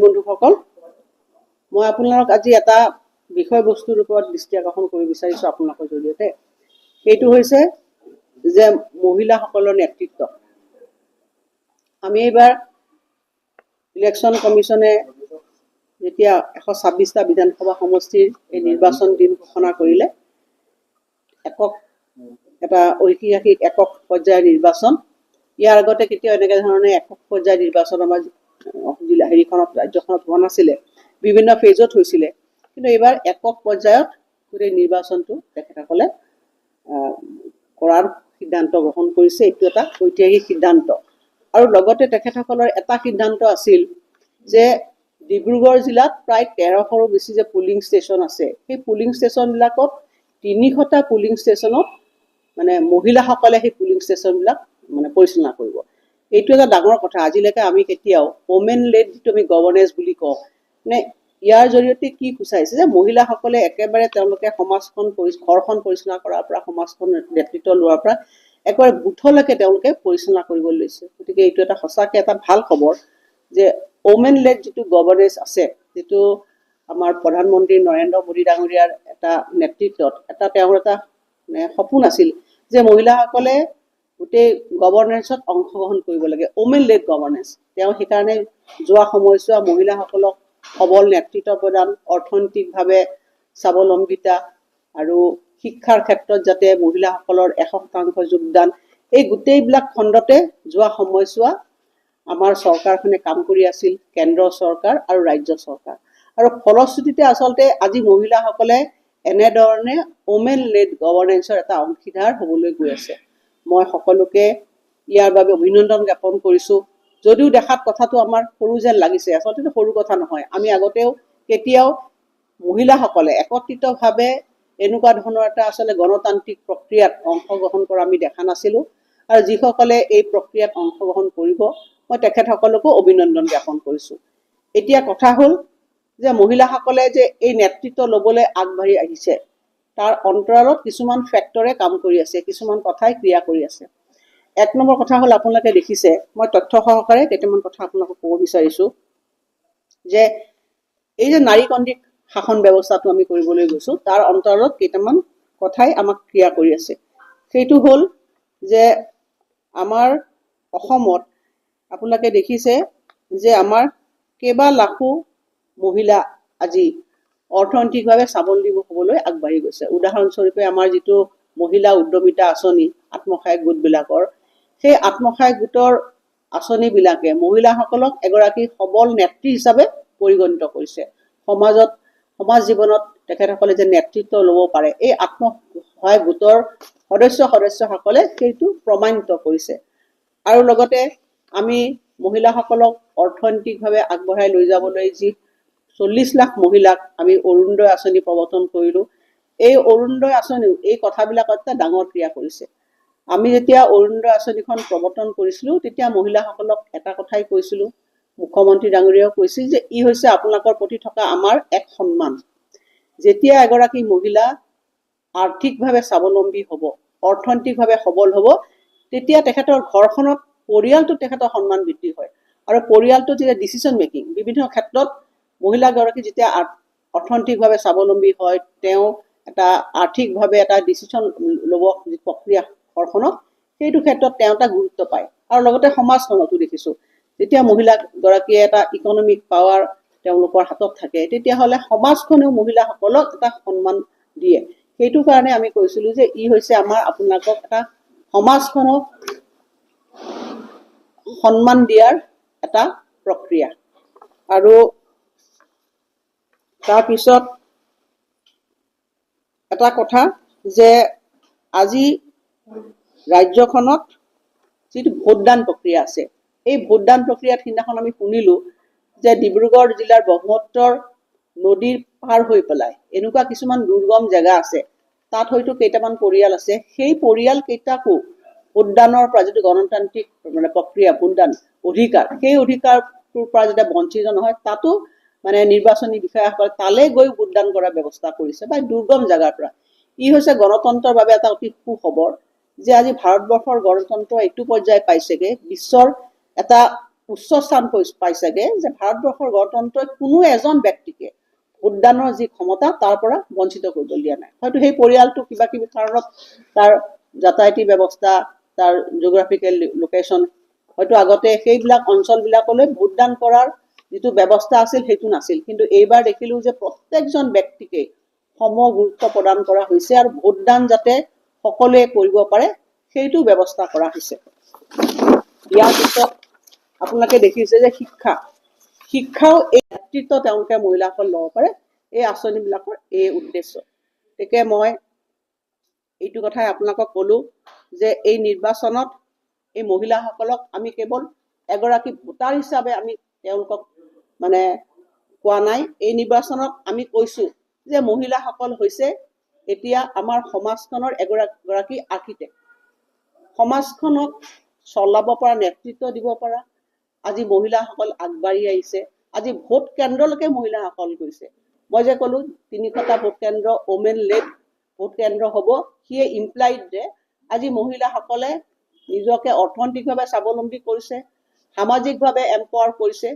বন্ধুসকল, মই আপোনালোক আজি এটা বিষয়বস্তুৰ ওপৰত দৃষ্টি আকৰ্ষণ কৰিব বিচাৰিছো আপোনালোকৰ জৰিয়তে। সেইটো হৈছে যে মহিলাসকলৰ নেতৃত্ব। আমি এইবাৰ ইলেকশ্যন কমিশনে যেতিয়া 126টা বিধানসভা সমষ্টিৰ এই নিৰ্বাচন দিন ঘোষণা কৰিলে, এটা ঐতিহাসিক একক পৰ্যায়ৰ নিৰ্বাচন। ইয়াৰ আগতে কেতিয়াও এনেকে ধৰণে একক পৰ্যায়ৰ নিৰ্বাচন আমাৰ ৰাজ্যখনত হোৱা নাছিলে, বিভিন্ন ফেজত হৈছিলে। কিন্তু এইবাৰ একক পৰ্যায়ত গোটেই নিৰ্বাচনটো তেখেতসকলে কৰাৰ সিদ্ধান্ত গ্ৰহণ কৰিছে। এইটো এটা ঐতিহাসিক সিদ্ধান্ত। আৰু লগতে তেখেতসকলৰ এটা সিদ্ধান্ত আছিল যে ডিব্ৰুগড় জিলাত প্ৰায় 1300ৰো বেছি যে পুলিং ষ্টেচন আছে, সেই পুলিং ষ্টেচনবিলাকত 300টা পুলিং ষ্টেচনত মানে মহিলাসকলে সেই পুলিং ষ্টেচনবিলাক মানে পৰিচালনা কৰিব। এইটো এটা ডাঙৰ কথা। আজিলৈকে আমি কেতিয়াও ওমেন লেড যিটো আমি গভৰ্নেন্স বুলি কওঁ, মানে ইয়াৰ জৰিয়তে কি বুজাইছে যে মহিলাসকলে একেবাৰে তেওঁলোকে সমাজখন ঘৰখন পৰিচালনা কৰাৰ পৰা, সমাজখন নেতৃত্ব লোৱাৰ পৰা একেবাৰে বুথলৈকে তেওঁলোকে পৰিচালনা কৰিবলৈ লৈছে। গতিকে এইটো এটা সঁচাকৈ এটা ভাল খবৰ যে ওমেন লেড যিটো গভৰ্নেন্স আছে, যিটো আমাৰ প্ৰধানমন্ত্ৰী নৰেন্দ্ৰ মোদী ডাঙৰীয়াৰ এটা নেতৃত্বত তেওঁৰ এটা সপোন আছিল যে মহিলাসকলে গোটেই গভৰ্নেন্সত অংশগ্ৰহণ কৰিব লাগে, ওমেন লেড গভৰ্নেন্স। তেওঁ সেইকাৰণে যোৱা সময়ছোৱা মহিলাসকলক সবল নেতৃত্ব প্ৰদান, অৰ্থনৈতিকভাৱে স্বাৱলম্বিতা আৰু শিক্ষাৰ ক্ষেত্ৰত যাতে মহিলাসকলৰ 100% যোগদান, এই গোটেইবিলাক খণ্ডতে যোৱা সময়ছোৱা আমাৰ চৰকাৰখনে কাম কৰি আছিল, কেন্দ্ৰ চৰকাৰ আৰু ৰাজ্য চৰকাৰ। আৰু ফলশ্ৰুতিতে আচলতে আজি মহিলাসকলে এনেধৰণে ওমেন লেড গভৰ্নেন্সৰ এটা অংশীদাৰ হ'বলৈ গৈ আছে। মই সকলোকে ইয়াৰ বাবে অভিনন্দন জ্ঞাপন কৰিছোঁ। যদিও দেখাত কথাটো আমাৰ সৰু যেন লাগিছে, আচলতে সৰু কথা নহয়। আমি আগতেও কেতিয়াও মহিলাসকলে একত্ৰিতভাৱে এনেকুৱা ধৰণৰ এটা আচলতে গণতান্ত্ৰিক প্ৰক্ৰিয়াত অংশগ্ৰহণ কৰা আমি দেখা নাছিলোঁ। আৰু যিসকলে এই প্ৰক্ৰিয়াত অংশগ্ৰহণ কৰিব, মই তেখেতসকলকো অভিনন্দন জ্ঞাপন কৰিছোঁ। এতিয়া কথা হ'ল যে মহিলাসকলে যে এই নেতৃত্ব ল'বলৈ আগবাঢ়ি আহিছে, তাৰ অন্তৰালত কিছুমান ফেক্টৰে কাম কৰি আছে, কিছুমান কথাই ক্ৰিয়া কৰি আছে। এক নম্বৰ কথা হ'ল, আপোনালোকে দেখিছে, মই তথ্য সহকাৰে কেইটামান কথা আপোনালোকক ক'ব বিচাৰিছোঁ যে এই যে নাৰীকেন্দ্ৰিক শাসন ব্যৱস্থাটো আমি কৰিবলৈ গৈছোঁ, তাৰ অন্তৰালত কেইটামান কথাই আমাক ক্ৰিয়া কৰি আছে। সেইটো হ'ল যে আমাৰ অসমত আপোনালোকে দেখিছে যে আমাৰ কেইবা লাখো মহিলা আজি অৰ্থনৈতিকভাৱে স্বাৱলম্বী হ'বলৈ আগবাঢ়ি গৈছে। উদাহৰণস্বৰূপে আমাৰ যিটো মহিলা উদ্যমিতা আঁচনি, আত্মসহায়ক গোটবিলাকৰ, সেই আত্মসহায়ক গোটৰ আঁচনিবিলাকে মহিলাসকলক এগৰাকী সবল নেত্ৰী হিচাপে পৰিগণিত কৰিছে। সমাজ জীৱনত তেখেতসকলে যে নেতৃত্ব ল'ব পাৰে, এই আত্মসহায়ক গোটৰ সদস্যসকলে সেইটো প্ৰমাণিত কৰিছে। আৰু লগতে আমি মহিলাসকলক অৰ্থনৈতিকভাৱে আগবঢ়াই লৈ যাবলৈ যি 40 লাখ মহিলাক আমি অৰুণোদয় আঁচনি প্ৰৱৰ্তন কৰিলোঁ, এই অৰুণোদয় আঁচনিও এই কথাবিলাকত এটা ডাঙৰ ক্ৰিয়া কৰিছে। আমি যেতিয়া অৰুণোদয় আঁচনিখন প্ৰৱৰ্তন কৰিছিলোঁ, তেতিয়া মহিলাসকলক এটা কথাই কৈছিলোঁ, মুখ্যমন্ত্ৰী ডাঙৰীয়াও কৈছিল যে ই হৈছে আপোনালোকৰ প্ৰতি থকা আমাৰ এক সন্মান। যেতিয়া এগৰাকী মহিলা আৰ্থিকভাৱে স্বাৱলম্বী হ'ব, অৰ্থনৈতিকভাৱে সবল হ'ব, তেতিয়া তেখেতৰ ঘৰখনত পৰিয়ালটো তেখেতৰ সন্মান বৃদ্ধি হয়। আৰু পৰিয়ালটো যেতিয়া ডিচিশ্যন মেকিং বিভিন্ন ক্ষেত্ৰত মহিলাগৰাকী যেতিয়া অৰ্থনৈতিকভাৱে স্বাৱলম্বী হয়, তেওঁ এটা আৰ্থিকভাৱে এটা ডিচিশ্যন ল'ব যি প্ৰক্ৰিয়া ঘৰখনত, সেইটো ক্ষেত্ৰত তেওঁ এটা গুৰুত্ব পায়। আৰু লগতে সমাজখনতো দেখিছোঁ, যেতিয়া মহিলাগৰাকীয়ে এটা ইকনমিক পাৱাৰ তেওঁলোকৰ হাতত থাকে, তেতিয়াহ'লে সমাজখনেও মহিলাসকলক এটা সন্মান দিয়ে। সেইটো কাৰণে আমি কৈছিলোঁ যে ই হৈছে আমাৰ আপোনালোকক এটা সমাজখনক সন্মান দিয়াৰ এটা প্ৰক্ৰিয়া। আৰু তাৰপিছত এটা কথা যে আজি ৰাজ্যখনত যিটো ভোটদান প্ৰক্ৰিয়া আছে, এই ভোটদান প্ৰক্ৰিয়াত সিদিনাখন আমি শুনিলোঁ যে ডিব্ৰুগড় জিলাৰ ব্ৰহ্মপুত্ৰৰ নদীৰ পাৰ হৈ পেলাই এনেকুৱা কিছুমান দুৰ্গম জেগা আছে, তাত হয়তো কেইটামান পৰিয়াল আছে, সেই পৰিয়াল কেইটাকো ভোটদানৰ পৰা যিটো গণতান্ত্ৰিক মানে প্ৰক্ৰিয়া, ভোটদান অধিকাৰ, সেই অধিকাৰটোৰ পৰা যেতিয়া বঞ্চিত নহয়, তাতো মানে নিৰ্বাচনী বিষয়াসকলে তালৈ গৈ ভোটদান কৰাৰ ব্যৱস্থা কৰিছে বা দুৰ্গম জেগাৰ পৰা। ই হৈছে গণতন্ত্ৰৰ বাবে এটা অতি সুখবৰ যে আজি ভাৰতবৰ্ষৰ গণতন্ত্ৰ এইটো পৰ্যায় পাইছেগে, বিশ্বৰ এটা উচ্চ স্থান পাইছেগে যে ভাৰতবৰ্ষৰ গণতন্ত্ৰই কোনো এজন ব্যক্তিকে ভোটদানৰ যি ক্ষমতা তাৰ পৰা বঞ্চিত কৰিব দিয়া নাই। হয়তো সেই পৰিয়ালটো কিবা কিবি কাৰণত তাৰ যাতায়াতী ব্যৱস্থা, তাৰ জিঅ'গ্ৰাফিকেল লোকেশ্যন, হয়তো আগতে সেইবিলাক অঞ্চলবিলাকলৈ ভোটদান কৰাৰ যিটো ব্যৱস্থা আছিল সেইটো নাছিল। কিন্তু এইবাৰ দেখিলোঁ যে প্ৰত্যেকজন ব্যক্তিকে সম গুৰুত্ব প্ৰদান কৰা হৈছে আৰু ভোটদান যাতে সকলোৱে কৰিব পাৰে সেইটো ব্যৱস্থা কৰা হৈছে। ইয়াৰ পিছত আপোনালোকে দেখিছে যে শিক্ষাও এই নেতৃত্ব তেওঁলোকে মহিলাসকল ল'ব পাৰে, এই আঁচনিবিলাকৰ এই উদ্দেশ্য। গতিকে মই এইটো কথাই আপোনালোকক ক'লোঁ যে এই নিৰ্বাচনত এই মহিলাসকলক আমি কেৱল এগৰাকী ভোটাৰ হিচাপে আমি তেওঁলোকক মানে কোৱা নাই। এই নিৰ্বাচনত আমি কৈছোঁ যে মহিলাসকল হৈছে এতিয়া আমাৰ সমাজখনৰ এগৰাকী আৰ্কিটেক্ট। সমাজখনক চলাব পৰা, নেতৃত্ব দিব পৰা আজি মহিলাসকল আগবাঢ়ি আহিছে। আজি ভোট কেন্দ্ৰলৈকে মহিলাসকল গৈছে। মই যে ক'লোঁ 300টা ভোট কেন্দ্ৰ ওমেন লেড ভোট কেন্দ্ৰ হ'ব, সিয়ে ইমপ্লাইড যে আজি মহিলাসকলে নিজকে অৰ্থনৈতিকভাৱে স্বাৱলম্বী কৰিছে, সামাজিকভাৱে এম্পাৱাৰ কৰিছে,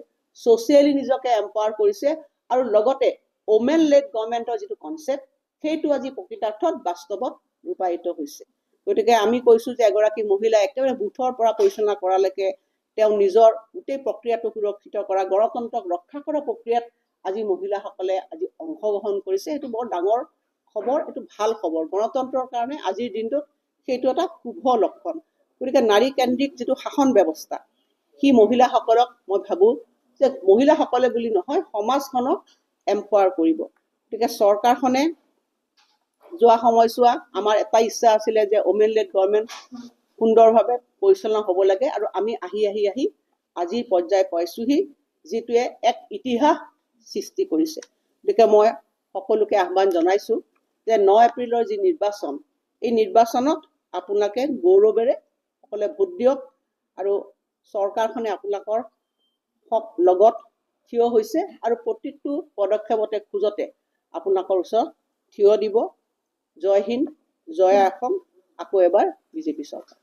ছ'চিয়েলি নিজকে এম্পাৱাৰ কৰিছে আৰু লগতে ওমেন লেড গভৰ্ণমেণ্টৰ যিটো কনচেপ্ট সেইটো আজি প্ৰকৃতাৰ্থত বাস্তৱত ৰূপায়িত হৈছে। গতিকে আমি কৈছোঁ যে এগৰাকী মহিলা একেবাৰে বুথৰ পৰা পৰিচালনা কৰালৈকে তেওঁ নিজৰ গোটেই প্ৰক্ৰিয়াটো সুৰক্ষিত কৰা, গণতন্ত্ৰক ৰক্ষা কৰা প্ৰক্ৰিয়াত আজি মহিলাসকলে আজি অংশগ্ৰহণ কৰিছে। সেইটো বৰ ডাঙৰ খবৰ, এইটো ভাল খবৰ গণতন্ত্ৰৰ কাৰণে। আজিৰ দিনটোত সেইটো এটা শুভ লক্ষণ। গতিকে নাৰী কেন্দ্ৰিক যিটো শাসন ব্যৱস্থা সি মহিলাসকলক মই ভাবোঁ যে মহিলাসকলে বুলি নহয় সমাজখনক এম্পাৱাৰ কৰিব। গতিকে চৰকাৰখনে যোৱা সময়ছোৱা আমাৰ এটা ইচ্ছা আছিলে যে ওমেন লেড গভৰ্ণমেণ্ট সুন্দৰভাৱে পৰিচালনা হ'ব লাগে আৰু আমি আহি আজিৰ পৰ্যায় পাইছোঁহি, যিটোৱে এক ইতিহাস সৃষ্টি কৰিছে। গতিকে মই সকলোকে আহ্বান জনাইছোঁ যে 9 এপ্ৰিলৰ যি নিৰ্বাচন, এই নিৰ্বাচনত আপোনালোকে গৌৰৱেৰে সকলোৱে ভোট দিয়ক আৰু চৰকাৰখনে আপোনালোকৰ লগত থিয় হৈছে আৰু প্ৰতিটো পদক্ষেপতে খোজতে আপোনালোকৰ ওচৰত থিয় দিব। জয় হিন্দ, জয় অসম, আকৌ এবাৰ বিজেপি চৰকাৰ।